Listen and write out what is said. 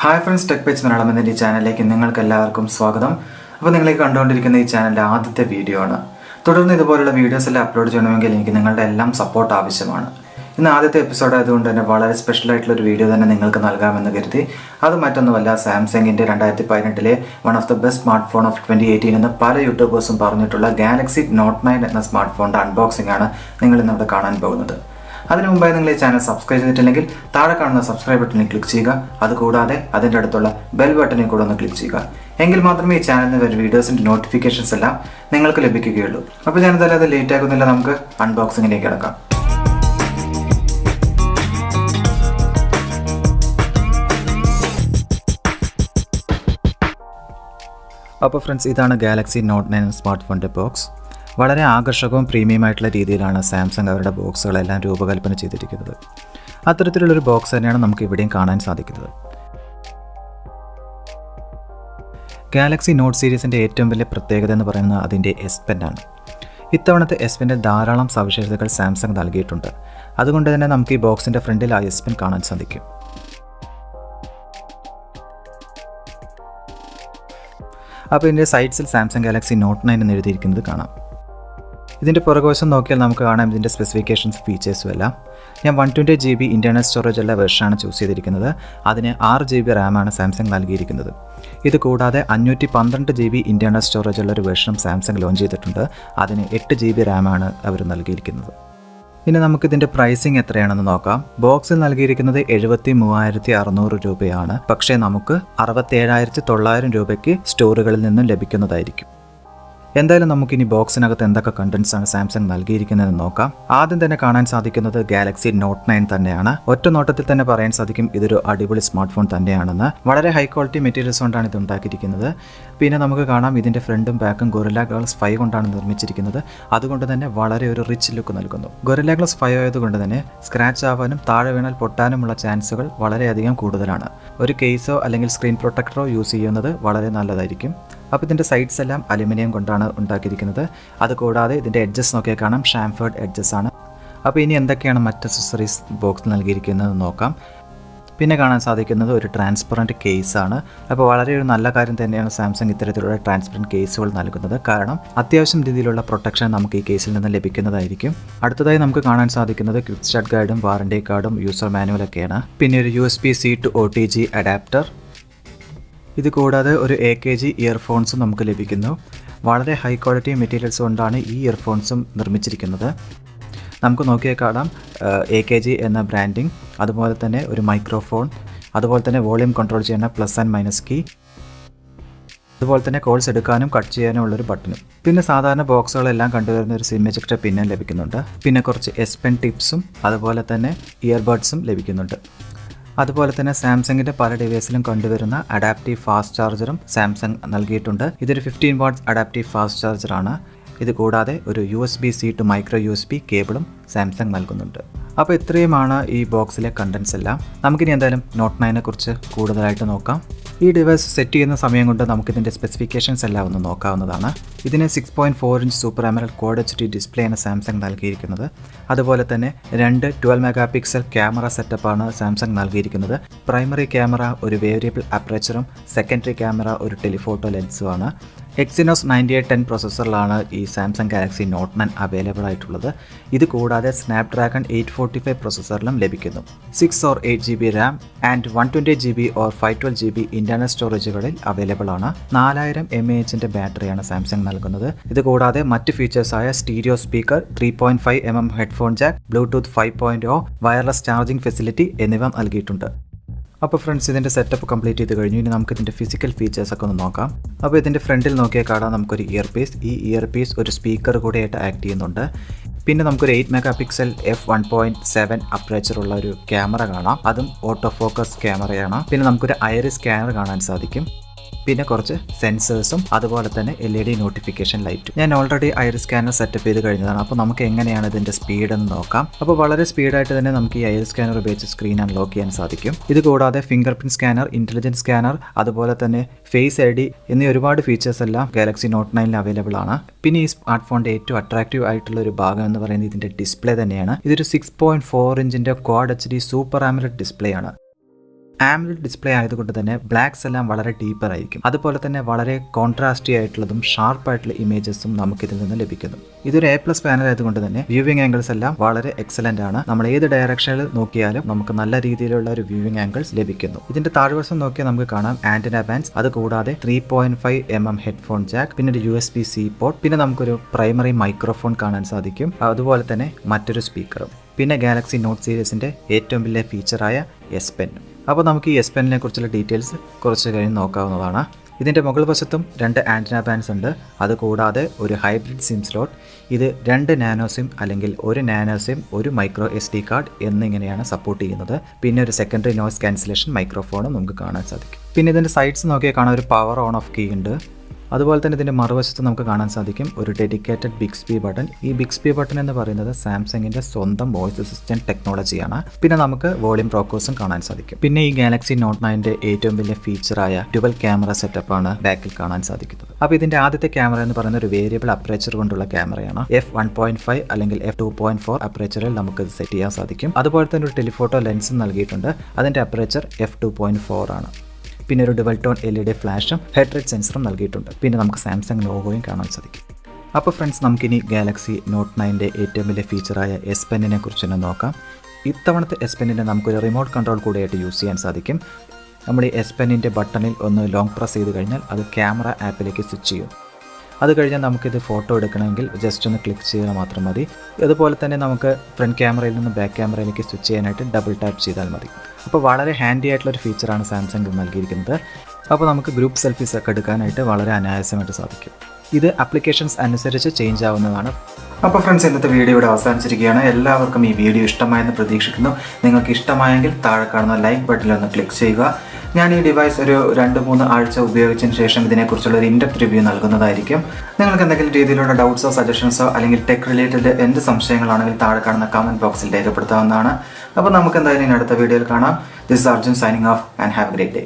Hi friends, Tech Bytz Malayalam എന്ന ഈ ചാനലിലേക്ക് നിങ്ങൾക്ക് എല്ലാവർക്കും സ്വാഗതം. അപ്പോൾ നിങ്ങൾ കണ്ടുകൊണ്ടിരിക്കുന്ന ഈ ചാനലിന്റെ ആദ്യത്തെ വീഡിയോ ആണ്. തുടർന്ന് ഇതുപോലുള്ള വീഡിയോസ് എല്ലാം അപ്ലോഡ് ചെയ്യണമെങ്കിൽ എനിക്ക് നിങ്ങളുടെ എല്ലാം സപ്പോർട്ട് ആവശ്യമാണ്. ഇന്ന് ആദ്യത്തെ എപ്പിസോഡ് ആയതുകൊണ്ട് തന്നെ വളരെ സ്പെഷ്യൽ ആയിട്ടുള്ള ഒരു വീഡിയോ തന്നെ നിങ്ങൾക്ക് നൽകാമെന്ന് കരുതി. അത് മറ്റൊന്നുമല്ല, സാംസങ്ങിന്റെ 2018 one of the best smart phone off 2018 എന്ന് പല യൂട്യൂബേഴ്സും പറഞ്ഞിട്ടുള്ള ഗാലക്സി നോട്ട് 9 എന്ന സ്മാർട്ട് ഫോണിന്റെ അൺബോക്സിംഗ് ആണ് നിങ്ങൾ ഇന്ന് ഇവിടെ കാണാൻ പോകുന്നത്. അതിനു മുമ്പായി നിങ്ങൾ ഈ ചാനൽ സബ്സ്ക്രൈബ് ചെയ്തിട്ടില്ലെങ്കിൽ താഴെ കാണുന്ന സബ്സ്ക്രൈബ് ബട്ടണിൽ ക്ലിക്ക് ചെയ്യുക. അതുകൂടാതെ അതിൻ്റെ അടുത്തുള്ള ബെൽ ബട്ടണിൽ കൂടെ ഒന്ന് ക്ലിക്ക് ചെയ്യുക. എങ്കിൽ മാത്രമേ ഈ ചാനലിൽ നിന്ന് വരുന്ന വീഡിയോസിൻ്റെ നോട്ടിഫിക്കേഷൻസ് എല്ലാം നിങ്ങൾക്ക് ലഭിക്കുകയുള്ളൂ. അപ്പോൾ ഞാൻ എന്തായാലും അത് ലേറ്റ് ആക്കുന്നില്ല, നമുക്ക് അൺബോക്സിങ്ങിലേക്ക് കിടക്കാം. അപ്പോൾ ഫ്രണ്ട്സ്, ഇതാണ് ഗാലക്സി നോട്ട് 9 സ്മാർട്ട് ഫോണിൻ്റെ ബോക്സ്. വളരെ ആകർഷകവും പ്രീമിയമായിട്ടുള്ള രീതിയിലാണ് സാംസങ് അവരുടെ ബോക്സുകളെല്ലാം രൂപകൽപ്പന ചെയ്തിരിക്കുന്നത്. അത്തരത്തിലുള്ളൊരു ബോക്സ് തന്നെയാണ് നമുക്ക് ഇവിടെയും കാണാൻ സാധിക്കുന്നത്. ഗാലക്സി നോട്ട് സീരീസിൻ്റെ ഏറ്റവും വലിയ പ്രത്യേകത എന്ന് പറയുന്നത് അതിൻ്റെ എസ് പെൻ ആണ്. ഇത്തവണത്തെ എസ് പെൻ്റെ ധാരാളം സവിശേഷതകൾ സാംസങ് നൽകിയിട്ടുണ്ട്. അതുകൊണ്ട് തന്നെ നമുക്ക് ഈ ബോക്സിൻ്റെ ഫ്രണ്ടിൽ ആ എസ് പെൻ കാണാൻ സാധിക്കും. അപ്പോൾ ഇതിൻ്റെ സൈഡ്സിൽ സാംസങ് ഗാലക്സി നോട്ട് 9 എന്ന് എഴുതിയിരിക്കുന്നത് കാണാം. ഇതിൻ്റെ പുറകുവശം നോക്കിയാൽ നമുക്ക് കാണാം ഇതിൻ്റെ സ്പെസിഫിക്കേഷൻസ് ഫീച്ചേഴ്സും എല്ലാം. ഞാൻ 120 GB ഇൻറ്റേർണൽ സ്റ്റോറേജ് ഉള്ള വെർഷനാണ് ചൂസ് ചെയ്തിരിക്കുന്നത്. അതിന് 6 GB റാമാണ് സാംസങ് നൽകിയിരിക്കുന്നത്. ഇത് കൂടാതെ 512 GB ഇൻറ്റേർണൽ സ്റ്റോറേജ് ഉള്ള ഒരു വെർഷനും സാംസങ് ലോഞ്ച് ചെയ്തിട്ടുണ്ട്. അതിന് 8 GB റാമാണ് അവർ നൽകിയിരിക്കുന്നത്. ഇനി നമുക്കിതിൻ്റെ പ്രൈസിങ് എത്രയാണെന്ന് നോക്കാം. ബോക്സിൽ നൽകിയിരിക്കുന്നത് 73,600 രൂപയാണ്. പക്ഷേ നമുക്ക് 67,900 രൂപയ്ക്ക് സ്റ്റോറുകളിൽ നിന്നും ലഭിക്കുന്നതായിരിക്കും. എന്തായാലും നമുക്കിനി ബോക്സിനകത്ത് എന്തൊക്കെ കണ്ടൻസ് ആണ് സാംസങ് നൽകിയിരിക്കുന്നതെന്ന് നോക്കാം. ആദ്യം തന്നെ കാണാൻ സാധിക്കുന്നത് ഗാലക്സി നോട്ട് 9 തന്നെയാണ്. ഒറ്റ നോട്ടത്തിൽ തന്നെ പറയാൻ സാധിക്കും ഇതൊരു അടിപൊളി സ്മാർട്ട് ഫോൺ തന്നെയാണെന്ന്. വളരെ ഹൈ ക്വാളിറ്റി മെറ്റീരിയൽസ് കൊണ്ടാണ് ഇത് ഉണ്ടാക്കിയിരിക്കുന്നത്. പിന്നെ നമുക്ക് കാണാം ഇതിൻ്റെ ഫ്രണ്ടും ബാക്കും ഗൊറില്ല ഗ്ലാസ് 5 കൊണ്ടാണ് നിർമ്മിച്ചിരിക്കുന്നത്. അതുകൊണ്ട് തന്നെ വളരെ ഒരു റിച്ച് ലുക്ക് നൽകുന്നു. ഗൊറില്ല ഗ്ലാസ് 5 ആയതുകൊണ്ട് തന്നെ സ്ക്രാച്ച് ആവാനും താഴെ വീണാൽ പൊട്ടാനുമുള്ള ചാൻസുകൾ വളരെയധികം കൂടുതലാണ്. ഒരു കേസോ അല്ലെങ്കിൽ സ്ക്രീൻ പ്രൊട്ടക്ടറോ യൂസ് ചെയ്യുന്നത് വളരെ നല്ലതായിരിക്കും. അപ്പോൾ ഇതിൻ്റെ സൈഡ്സ് എല്ലാം അലുമിനിയം കൊണ്ടാണ് ഉണ്ടാക്കിയിരിക്കുന്നത്. അതുകൂടാതെ ഇതിൻ്റെ എഡ്ജസ് നോക്കിയാൽ കാണാം ഷാംഫേർഡ് എഡ്ജസ് ആണ്. അപ്പോൾ ഇനി എന്തൊക്കെയാണ് മറ്റ് അക്സസറീസ് ബോക്സ് നൽകിയിരിക്കുന്നത് നോക്കാം. പിന്നെ കാണാൻ സാധിക്കുന്നത് ഒരു ട്രാൻസ്പെറൻറ്റ് കേസാണ്. അപ്പോൾ വളരെ ഒരു നല്ല കാര്യം തന്നെയാണ് സാംസങ് ഇത്തരത്തിലുള്ള ട്രാൻസ്പെറൻറ്റ് കേസുകൾ നൽകുന്നത്. കാരണം അത്യാവശ്യം രീതിയിലുള്ള പ്രൊട്ടക്ഷൻ നമുക്ക് ഈ കേസിൽ നിന്ന് ലഭിക്കുന്നതായിരിക്കും. അടുത്തതായി നമുക്ക് കാണാൻ സാധിക്കുന്നത് ക്വിക്ക് സ്റ്റാർട്ട് ഗൈഡും വാറണ്ടി കാർഡും യൂസർ മാനുവലൊക്കെയാണ്. പിന്നെ ഒരു USB-C to OTG അഡാപ്റ്റർ. ഇത് കൂടാതെ ഒരു AKG ഇയർഫോൺസും നമുക്ക് ലഭിക്കുന്നു. വളരെ ഹൈ ക്വാളിറ്റി മെറ്റീരിയൽസ് കൊണ്ടാണ് ഈ ഇയർഫോൺസും നിർമ്മിച്ചിരിക്കുന്നത്. നമുക്ക് നോക്കിയാൽ കാണാം AKG എന്ന ബ്രാൻഡിങ്, അതുപോലെ തന്നെ ഒരു മൈക്രോഫോൺ, അതുപോലെ തന്നെ വോളിയം കൺട്രോൾ ചെയ്യുന്ന പ്ലസ് ആൻഡ് മൈനസ് കീ, അതുപോലെ തന്നെ കോൾസ് എടുക്കാനും കട്ട് ചെയ്യാനും ഉള്ളൊരു ബട്ടണും. പിന്നെ സാധാരണ ബോക്സുകളെല്ലാം കണ്ടുവരുന്ന ഒരു സിം എജക്ടർ പിന്നും ലഭിക്കുന്നുണ്ട്. പിന്നെ കുറച്ച് എസ് പെൻ ടിപ്സും അതുപോലെ തന്നെ ഇയർബഡ്സും ലഭിക്കുന്നുണ്ട്. അതുപോലെ തന്നെ സാംസങ്ങിൻ്റെ പല ഡിവൈസിലും കണ്ടുവരുന്ന അഡാപ്റ്റീവ് ഫാസ്റ്റ് ചാർജറും സാംസങ് നൽകിയിട്ടുണ്ട്. ഇതൊരു 15 വാട്ട്സ് അഡാപ്റ്റീവ് ഫാസ്റ്റ് ചാർജറാണ്. ഇത് കൂടാതെ ഒരു USB-C to മൈക്രോ USB കേബിളും സാംസങ് നൽകുന്നുണ്ട്. അപ്പോൾ ഇത്രയുമാണ് ഈ ബോക്സിലെ കണ്ടൻസ് എല്ലാം. നമുക്കിനി എന്തായാലും നോട്ട് 9 കുറിച്ച് കൂടുതലായിട്ട് നോക്കാം. ഈ ഡിവൈസ് സെറ്റ് ചെയ്യുന്ന സമയം കൊണ്ട് നമുക്കിതിൻ്റെ സ്പെസിഫിക്കേഷൻസ് എല്ലാം ഒന്ന് നോക്കാവുന്നതാണ്. ഇതിന് 6.4 inch super AMOLED quad HD display ആണ് സാംസങ് നൽകിയിരിക്കുന്നത്. അതുപോലെ തന്നെ 2 12 മെഗാ പിക്സൽ ക്യാമറ സെറ്റപ്പാണ് സാംസങ് നൽകിയിരിക്കുന്നത്. പ്രൈമറി ക്യാമറ ഒരു വേരിയബിൾ അപ്പറേച്ചറും സെക്കൻഡറി ക്യാമറ ഒരു ടെലിഫോട്ടോ ലെൻസുമാണ്. Exynos 9810 പ്രോസസ്സറിലാണ് ഈ സാംസങ് ഗാലക്സി നോട്ട് 9 അവൈലബിൾ ആയിട്ടുള്ളത്. ഇത് കൂടാതെ സ്നാപ്ഡ്രാഗൺ 845 പ്രോസസ്സറിലും ലഭിക്കുന്നു. 6 or 8 GB RAM and 120 GB or 512 GB internal സ്റ്റോറേജുകളിൽ അവൈലബിൾ ആണ്. 4000 mAh ബാറ്ററിയാണ് സാംസങ് നൽകുന്നത്. ഇത് കൂടാതെ മറ്റ് ഫീച്ചേഴ്സായ stereo speaker, 3.5 mm headphone jack, bluetooth 5.0, wireless charging facility എന്നിവ നൽകിയിട്ടുണ്ട്. അപ്പോൾ ഫ്രണ്ട്സ്, ഇതിൻ്റെ സെറ്റപ്പ് കംപ്ലീറ്റ് ചെയ്ത് കഴിഞ്ഞു. ഇനി നമുക്ക് ഇതിൻ്റെ ഫിസിക്കൽ ഫീച്ചേഴ്സൊക്കെ ഒന്ന് നോക്കാം. അപ്പോൾ ഇതിൻ്റെ ഫ്രണ്ടിൽ നോക്കിയാൽ കാണാം നമുക്കൊരു ഇയർ പീസ്. ഈ ഇയർ പീസ് ഒരു സ്പീക്കർ കൂടെയായിട്ട് ആക്ട് ചെയ്യുന്നുണ്ട്. പിന്നെ നമുക്കൊരു 8 മെഗാ പിക്സൽ f1.7 അപ്പറേച്ചറുള്ള ഒരു ക്യാമറ കാണാം. അതും ഓട്ടോ ഫോക്കസ് ക്യാമറയാണ്. പിന്നെ നമുക്കൊരു ഐറിസ് സ്കാനർ കാണാൻ സാധിക്കും. പിന്നെ കുറച്ച് സെൻസേഴ്സും അതുപോലെ തന്നെ LED നോട്ടിഫിക്കേഷൻ ലൈറ്റും. ഞാൻ ഓൾറെഡി ഐറിസ് സ്കാനർ സെറ്റപ്പ് ചെയ്ത് കഴിഞ്ഞതാണ്. അപ്പോൾ നമുക്ക് എങ്ങനെയാണ് ഇതിൻ്റെ സ്പീഡ് എന്ന് നോക്കാം. അപ്പോൾ വളരെ സ്പീഡായിട്ട് തന്നെ നമുക്ക് ഈ ഐറിസ് സ്കാനർ ഉപയോഗിച്ച് സ്ക്രീൻ അൺലോക്ക് ചെയ്യാൻ സാധിക്കും. ഇത് കൂടാതെ finger print scanner, intelligence scanner, അതുപോലെ തന്നെ ഫേസ് ID എന്നീ ഒരുപാട് ഫീച്ചേഴ്സ് എല്ലാം ഗാലക്സി നോട്ട് 9 അവൈലബിൾ ആണ്. പിന്നെ ഈ സ്മാർട്ട് ഫോണിൻ്റെ ഏറ്റവും അട്രാക്റ്റീവ് ആയിട്ടുള്ള ഒരു ഭാഗം എന്ന് പറയുന്നത് ഇതിൻ്റെ ഡിസ്പ്ലേ തന്നെയാണ്. ഇതൊരു 6.4 ഇഞ്ചിൻ്റെ quad HD super AMOLED display ആണ്. AMOLED ഡിസ്പ്ലേ ആയതുകൊണ്ട് തന്നെ ബ്ലാക്സ് എല്ലാം വളരെ ഡീപ്പർ ആയിരിക്കും. അതുപോലെ തന്നെ വളരെ കോൺട്രാസ്റ്റി ആയിട്ടുള്ളതും ഷാർപ്പായിട്ടുള്ള ഇമേജസും നമുക്കിതിൽ നിന്ന് ലഭിക്കുന്നു. ഇതൊരു A+ പാനൽ ആയതുകൊണ്ട് തന്നെ വ്യൂവിംഗ് ആംഗിൾസ് എല്ലാം വളരെ എക്സലന്റ് ആണ്. നമ്മൾ ഏത് ഡയറക്ഷനിൽ നോക്കിയാലും നമുക്ക് നല്ല രീതിയിലുള്ള ഒരു വ്യൂവിംഗ് ആംഗിൾസ് ലഭിക്കുന്നു. ഇതിന്റെ താഴ്വശം നോക്കിയാൽ നമുക്ക് കാണാം ആന്റിന ബാൻഡ്സ്, അത് കൂടാതെ 3.5mm ഹെഡ്ഫോൺ ജാക്ക്, പിന്നെ ഒരു USB-C പോർട്ട്, പിന്നെ നമുക്കൊരു പ്രൈമറി മൈക്രോഫോൺ കാണാൻ സാധിക്കും. അതുപോലെ തന്നെ മറ്റൊരു സ്പീക്കറും, പിന്നെ ഗാലക്സി നോട്ട് സീരീസിന്റെ ഏറ്റവും വലിയ ഫീച്ചറായ S Pen. അപ്പോൾ നമുക്ക് ഈ S Penനെ കുറിച്ചുള്ള ഡീറ്റെയിൽസ് കുറച്ച് കഴിഞ്ഞ് നോക്കാവുന്നതാണ്. ഇതിൻ്റെ മുകൾ വശത്തും 2 ആൻറ്റിന ബാൻഡ്സ് ഉണ്ട്. അതുകൂടാതെ ഒരു ഹൈബ്രിഡ് സിം സ്ലോട്ട്. ഇത് 2 നാനോ സിം അല്ലെങ്കിൽ 1 nano SIM, 1 micro SD card എന്നിങ്ങനെയാണ് സപ്പോർട്ട് ചെയ്യുന്നത്. പിന്നെ ഒരു സെക്കൻഡറി നോയ്സ് ക്യാൻസലേഷൻ മൈക്രോഫോണും നമുക്ക് കാണാൻ സാധിക്കും. പിന്നെ ഇതിൻ്റെ സൈഡ്സ് നോക്കിയാൽ കാണാൻ ഒരു പവർ ഓൺ ഓഫ് കീ ഉണ്ട്. അതുപോലെ തന്നെ ഇതിൻ്റെ മറുവശത്ത് നമുക്ക് കാണാൻ സാധിക്കും ഒരു ഡെഡിക്കേറ്റഡ് ബിഗ്സ്പി ബട്ടൺ. ഈ ബിഗ്സ്പി ബട്ടൺ എന്ന് പറയുന്നത് സാംസങ്ങിൻ്റെ സ്വന്തം വോയിസ് അസിസ്റ്റൻറ്റ് ടെക്നോളജിയാണ്. പിന്നെ നമുക്ക് വോളിയം റോക്കേഴ്സും കാണാൻ സാധിക്കും. പിന്നെ ഈ ഗാലക്സി നോട്ട് 9ന്റെ ഏറ്റവും വലിയ ഫീച്ചറായ ഡ്യുവൽ ക്യാമറ സെറ്റപ്പാണ് ബാക്കിൽ കാണാൻ സാധിക്കുന്നത്. അപ്പോൾ ഇതിൻ്റെ ആദ്യത്തെ ക്യാമറ എന്ന് പറയുന്ന ഒരു വേരിയബിൾ അപ്പറേച്ചർ കൊണ്ടുള്ള ക്യാമറയാണ്. f1.5 അല്ലെങ്കിൽ f2.4 അപ്പറേച്ചറിൽ നമുക്ക് ഇത് സെറ്റ് ചെയ്യാൻ സാധിക്കും. അതുപോലെ തന്നെ ഒരു ടെലിഫോട്ടോ ലെൻസും നൽകിയിട്ടുണ്ട്. അതിൻ്റെ അപ്പറേച്ചർ f2.4 ആണ്. പിന്നെ ഒരു ഡുവൽ ടോൺ LED ഫ്ലാഷും ഹെഡ് റേറ്റ് സെൻസറും നൽകിയിട്ടുണ്ട്. പിന്നെ നമുക്ക് സാംസങ് ലോഗോയും കാണാൻ സാധിക്കും. അപ്പോൾ ഫ്രണ്ട്സ്, നമുക്കിനി ഗാലക്സി നോട്ട് 9ന്റെ ഏറ്റവും വലിയ ഫീച്ചറായ S Penനെ കുറിച്ച് തന്നെ നോക്കാം. ഇത്തവണത്തെ S Penനെ നമുക്കൊരു റിമോട്ട് കൺട്രോൾ കൂടെയായിട്ട് യൂസ് ചെയ്യാൻ സാധിക്കും. നമ്മൾ ഈ S Penന്റെ ബട്ടണിൽ ഒന്ന് ലോങ് പ്രസ് ചെയ്ത് കഴിഞ്ഞാൽ അത് ക്യാമറ ആപ്പിലേക്ക് സ്വിച്ച് ചെയ്യും. അത് കഴിഞ്ഞാൽ നമുക്കിത് ഫോട്ടോ എടുക്കണമെങ്കിൽ ജസ്റ്റ് ഒന്ന് ക്ലിക്ക് ചെയ്താൽ മാത്രം മതി. അതുപോലെ തന്നെ നമുക്ക് ഫ്രണ്ട് ക്യാമറയിൽ നിന്ന് ബാക്ക് ക്യാമറയിലേക്ക് സ്വിച്ച് ചെയ്യാനായിട്ട് ഡബിൾ ടാപ്പ് ചെയ്താൽ മതി. അപ്പോൾ വളരെ ഹാൻഡി ആയിട്ടുള്ളൊരു ഫീച്ചറാണ് സാംസങ് നൽകിയിരിക്കുന്നത്. അപ്പോൾ നമുക്ക് ഗ്രൂപ്പ് സെൽഫീസ് ഒക്കെ എടുക്കാനായിട്ട് വളരെ അനായാസമായിട്ട് സാധിക്കും. ഇത് ആപ്ലിക്കേഷൻസ് അനുസരിച്ച് ചേഞ്ച് ആവുന്നതാണ്. അപ്പോൾ ഫ്രണ്ട്സ്, ഇന്നത്തെ വീഡിയോ ഇവിടെ അവസാനിച്ചിരിക്കുകയാണ്. എല്ലാവർക്കും ഈ വീഡിയോ ഇഷ്ടമായെന്ന് പ്രതീക്ഷിക്കുന്നു. നിങ്ങൾക്ക് ഇഷ്ടമായെങ്കിൽ താഴെ കാണുന്ന ലൈക്ക് ബട്ടണിൽ ഒന്ന് ക്ലിക്ക് ചെയ്യുക. ഞാൻ ഈ ഡിവൈസ് ഒരു 2-3 ആഴ്ച ഉപയോഗിച്ചതിന് ശേഷം ഇതിനെക്കുറിച്ചുള്ള ഒരു ഇൻഡെപ്ത് റിവ്യൂ നൽകുന്നതായിരിക്കും. നിങ്ങൾക്ക് എന്തെങ്കിലും രീതിയിലുള്ള ഡൗട്ട്സോ സജഷൻസോ അല്ലെങ്കിൽ ടെക് റിലേറ്റഡ് എന്ത് സംശയങ്ങളാണെങ്കിൽ താഴെ കാണുന്ന കമൻറ്റ് ബോക്സിൽ രേഖപ്പെടുത്താവുന്നതാണ്. അപ്പോൾ നമുക്ക് എന്തായാലും അടുത്ത വീഡിയോയിൽ കാണാം. This is Arjun signing off and have A great day.